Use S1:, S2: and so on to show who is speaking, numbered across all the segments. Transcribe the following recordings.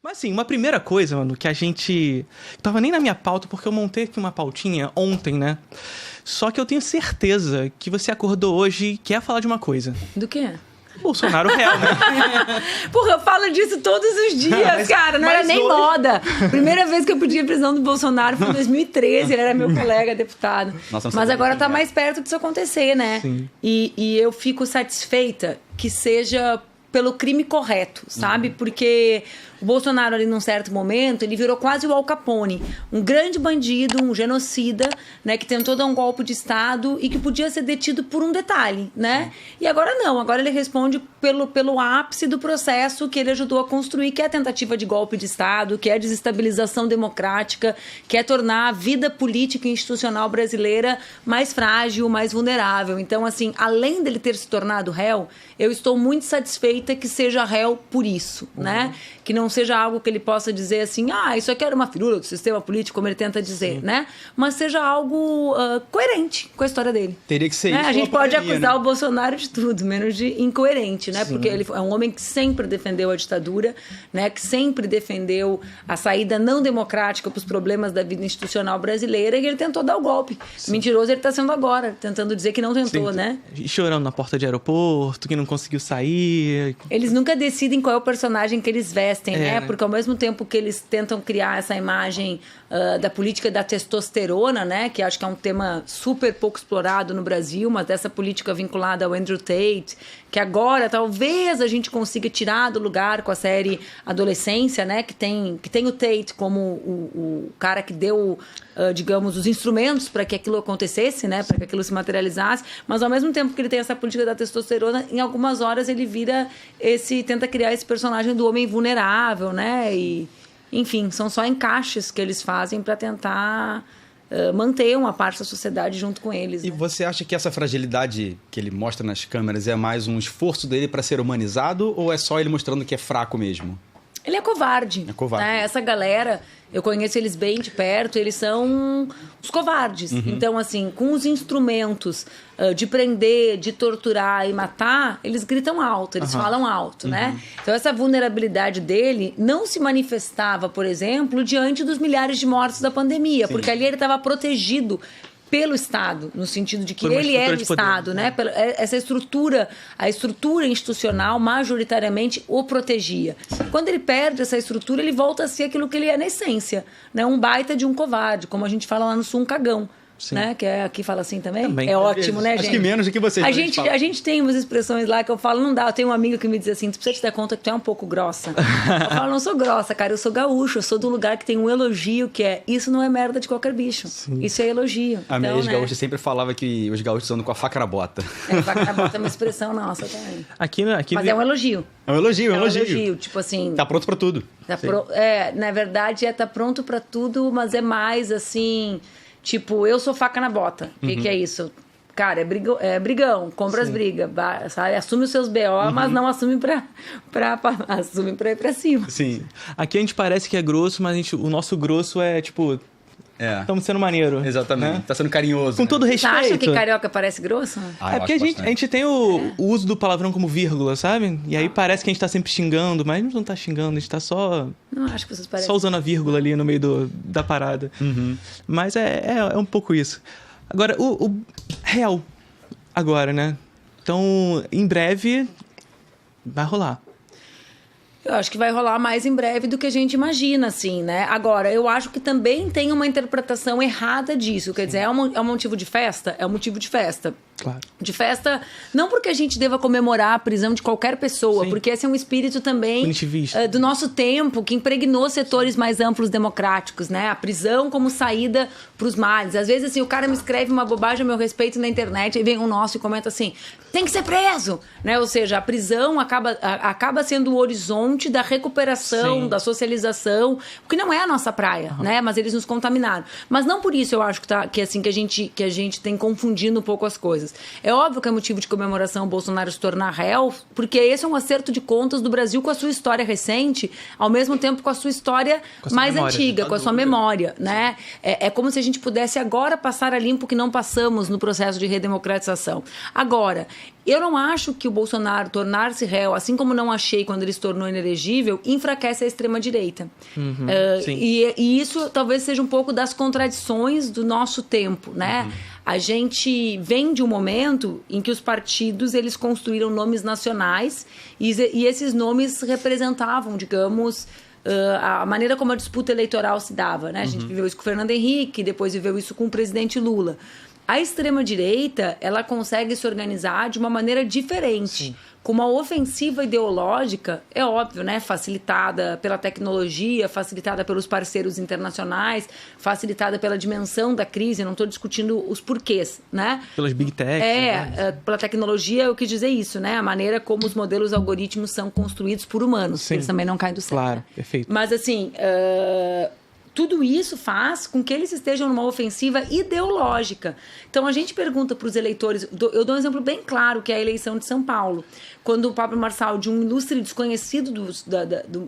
S1: Mas assim, uma primeira coisa, mano, que a gente... Tava nem na minha pauta, porque eu montei aqui uma pautinha ontem, né? Só que eu tenho certeza que você acordou hoje e quer falar de uma coisa.
S2: Do quê?
S1: Bolsonaro real, né?
S2: Porra, eu falo disso todos os dias, cara. Não era nem hoje... moda. Primeira vez que eu pedi a prisão do Bolsonaro foi em 2013. Ele era meu colega deputado. Nossa, mas agora tá mais perto disso acontecer, né?
S1: Sim.
S2: E eu fico satisfeita que seja pelo crime correto, sabe? Porque o Bolsonaro, ali, num certo momento, ele virou quase o Al Capone. Um grande bandido, um genocida, né? Que tentou dar um golpe de Estado e que podia ser detido por um detalhe, né? E agora não. Agora ele responde pelo ápice do processo que ele ajudou a construir, que é a tentativa de golpe de Estado, que é a desestabilização democrática, que é tornar a vida política e institucional brasileira mais frágil, mais vulnerável. Então, assim, além dele ter se tornado réu, eu estou muito satisfeita que seja réu por isso, né? Que não seja algo que ele possa dizer assim, isso aqui era uma firula do sistema político, como ele tenta dizer, né? Mas seja algo coerente com a história dele.
S3: Teria que ser
S2: né?
S3: isso.
S2: A gente pode acusar o Bolsonaro de tudo, menos de incoerente, né?
S1: Sim.
S2: Porque ele é um homem que sempre defendeu a ditadura, né? Que sempre defendeu a saída não democrática para os problemas da vida institucional brasileira, e ele tentou dar o golpe. Sim. Mentiroso ele está sendo agora, tentando dizer que não tentou,
S1: Sim.
S2: né?
S1: Chorando na porta de aeroporto, que não conseguiu sair.
S2: Eles nunca decidem qual é o personagem que eles vestem, né? Porque ao mesmo tempo que eles tentam criar essa imagem da política da testosterona, né? Que acho que é um tema super pouco explorado no Brasil, mas dessa política vinculada ao Andrew Tate, que agora talvez a gente consiga tirar do lugar com a série Adolescência, né? Que tem o Tate como o cara que deu, digamos, os instrumentos para que aquilo acontecesse, né? Para que aquilo se materializasse, mas ao mesmo tempo que ele tem essa política da testosterona, em algumas horas ele tenta criar esse personagem do homem vulnerável, né? E, enfim, são só encaixes que eles fazem para tentar manter uma parte da sociedade junto com eles.
S3: E
S2: né?
S3: você acha que essa fragilidade que ele mostra nas câmeras é mais um esforço dele para ser humanizado, ou é só ele mostrando que é fraco mesmo?
S2: Ele é covarde. É covarde. Né? Essa galera, eu conheço eles bem de perto, eles são os covardes. Uhum. Então, assim, com os instrumentos de prender, de torturar e matar, eles gritam alto, eles falam alto, né? Então, essa vulnerabilidade dele não se manifestava, por exemplo, diante dos milhares de mortos da pandemia, porque ali ele estava protegido pelo Estado, no sentido de que ele era o Estado, né? Essa estrutura, a estrutura institucional, majoritariamente, o protegia. Quando ele perde essa estrutura, ele volta a ser aquilo que ele é na essência, né? Um baita de um covarde, como a gente fala lá no Sul, um cagão. Né? Que aqui fala assim também é ótimo, né, gente?
S3: Acho que menos do que vocês.
S2: A gente tem umas expressões lá que eu falo, não dá. Eu tenho um amigo que me diz assim, tu precisa te dar conta que tu é um pouco grossa. Eu falo, não sou grossa, cara, eu sou gaúcho, eu sou do lugar que tem um elogio que é, isso não é merda de qualquer bicho. Sim. Isso é elogio.
S3: A minha ex-gaúcha sempre falava que os gaúchos andam com a faca na bota.
S2: Faca na bota é uma expressão nossa também.
S1: Mas
S2: é um elogio.
S3: É um elogio.
S2: Tipo assim...
S3: Tá pronto pra tudo.
S2: Na verdade, tá pronto pra tudo, mas é mais assim... Tipo, eu sou faca na bota. O que é isso? Cara, é brigão, compra as brigas, sabe? Assume os seus BO, mas não assume assume pra ir pra cima.
S1: Sim. Aqui a gente parece que é grosso, mas o nosso grosso é tipo... Estamos sendo maneiro.
S3: Exatamente. Né? Tá sendo carinhoso.
S1: Com todo respeito.
S2: Você acha que carioca parece grosso?
S1: É porque a gente tem o uso do palavrão como vírgula, sabe? E aí parece que a gente tá sempre xingando, mas a gente não tá xingando, a gente tá só...
S2: Não, acho que vocês parecem...
S1: Só usando a vírgula ali no meio da parada. Mas é um pouco isso. Agora, o real agora, né? Então, em breve, vai rolar.
S2: Eu acho que vai rolar mais em breve do que a gente imagina, assim, né? Agora, eu acho que também tem uma interpretação errada disso. Quer dizer, é um motivo de festa? É um motivo de festa.
S1: Claro.
S2: De festa, não porque a gente deva comemorar a prisão de qualquer pessoa, porque esse é um espírito também do nosso tempo, que impregnou setores mais amplos democráticos, né? A prisão como saída para os males. Às vezes, assim, o cara me escreve uma bobagem a meu respeito na internet, e vem um nosso e comenta assim, tem que ser preso, né? Ou seja, a prisão acaba sendo o horizonte da recuperação, da socialização, porque não é a nossa praia, né? Mas eles nos contaminaram. Mas não por isso eu acho que a gente tem confundindo um pouco as coisas. coisas. É óbvio que é motivo de comemoração o Bolsonaro se tornar réu, porque esse é um acerto de contas do Brasil com a sua história recente, ao mesmo tempo com a sua história mais antiga, com a sua memória, né? É como se a gente pudesse agora passar a limpo que não passamos no processo de redemocratização. Agora, eu não acho que o Bolsonaro tornar-se réu, assim como não achei quando ele se tornou inelegível, enfraquece a extrema-direita. E isso talvez seja um pouco das contradições do nosso tempo, né? A gente vem de um momento em que os partidos eles construíram nomes nacionais e esses nomes representavam, digamos, a maneira como a disputa eleitoral se dava, né? A gente viveu isso com o Fernando Henrique, depois viveu isso com o presidente Lula. A extrema-direita, ela consegue se organizar de uma maneira diferente, com uma ofensiva ideológica, é óbvio, né? Facilitada pela tecnologia, facilitada pelos parceiros internacionais, facilitada pela dimensão da crise, não estou discutindo os porquês, né?
S1: Pelas big techs.
S2: Pela tecnologia, eu quis dizer isso, né? A maneira como os modelos algoritmos são construídos por humanos, eles também não caem do céu.
S1: Claro, perfeito.
S2: Mas, assim... tudo isso faz com que eles estejam numa ofensiva ideológica. Então, a gente pergunta para os eleitores... Eu dou um exemplo bem claro, que é a eleição de São Paulo. Quando o Pablo Marçal, de um ilustre desconhecido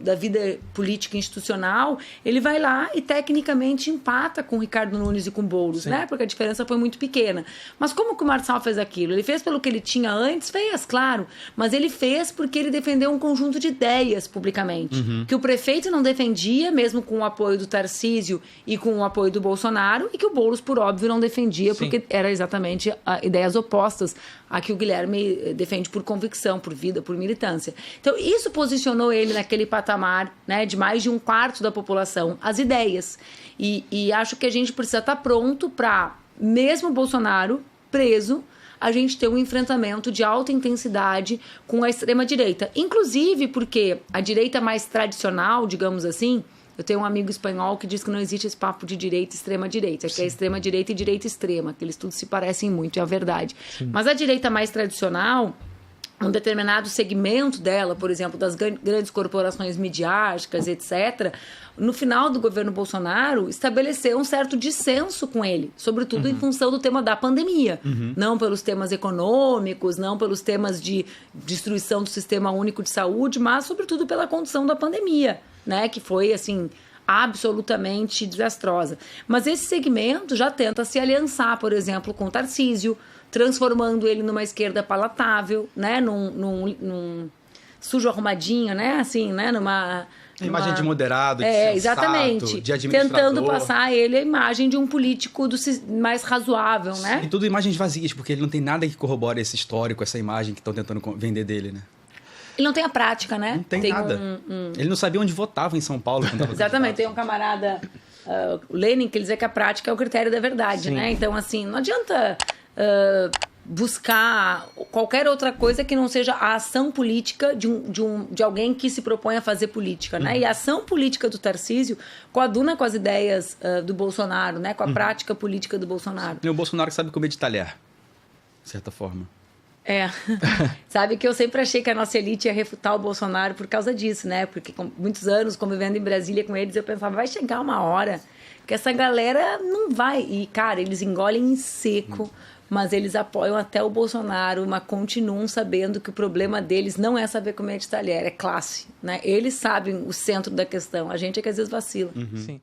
S2: da vida política institucional, ele vai lá e, tecnicamente, empata com o Ricardo Nunes e com o Boulos, né? Porque a diferença foi muito pequena. Mas como que o Marçal fez aquilo? Ele fez pelo que ele tinha antes? Fez, claro. Mas ele fez porque ele defendeu um conjunto de ideias publicamente. Que o prefeito não defendia, mesmo com o apoio do Tarcísio e com o apoio do Bolsonaro, e que o Boulos, por óbvio, não defendia, porque era exatamente ideias opostas a que o Guilherme defende por convicção, por vida, por militância. Então, isso posicionou ele naquele patamar, né, de mais de um quarto da população, as ideias. E acho que a gente precisa estar pronto para, mesmo o Bolsonaro preso, a gente ter um enfrentamento de alta intensidade com a extrema-direita. Inclusive porque a direita mais tradicional, digamos assim... Eu tenho um amigo espanhol que diz que não existe esse papo de direita e extrema-direita, que é extrema-direita e direita extrema, que eles tudo se parecem muito, é a verdade. Mas a direita mais tradicional, um determinado segmento dela, por exemplo, das grandes corporações midiáticas, etc., no final do governo Bolsonaro, estabeleceu um certo dissenso com ele, sobretudo em função do tema da pandemia. Não pelos temas econômicos, não pelos temas de destruição do sistema único de saúde, mas sobretudo pela condição da pandemia, né, que foi, assim, absolutamente desastrosa. Mas esse segmento já tenta se aliançar, por exemplo, com o Tarcísio, transformando ele numa esquerda palatável, né, num sujo arrumadinho, né, assim, né, numa
S3: imagem de moderado, de sensato,
S2: exatamente,
S3: de administrador.
S2: tentando passar ele a imagem de um político mais razoável, né?
S3: E tudo imagens vazias, porque ele não tem nada que corrobore esse histórico, essa imagem que estão tentando vender dele, né?
S2: Ele não tem a prática, né?
S3: Não tem nada. Ele não sabia onde votava em São Paulo.
S2: Exatamente. Tem um camarada, o Lenin, que ele dizia que a prática é o critério da verdade, né? Então, assim, não adianta buscar qualquer outra coisa que não seja a ação política de alguém que se propõe a fazer política, né? E a ação política do Tarcísio coaduna com as ideias do Bolsonaro, né? Com a prática política do Bolsonaro.
S3: E o Bolsonaro que sabe comer de talher, de certa forma.
S2: Sabe que eu sempre achei que a nossa elite ia refutar o Bolsonaro por causa disso, né? Porque com muitos anos convivendo em Brasília com eles, eu pensava, vai chegar uma hora que essa galera não vai. E, cara, eles engolem em seco, mas eles apoiam até o Bolsonaro, mas continuam sabendo que o problema deles não é saber comer de talher, é classe, né? Eles sabem o centro da questão, a gente é que às vezes vacila.
S1: Sim.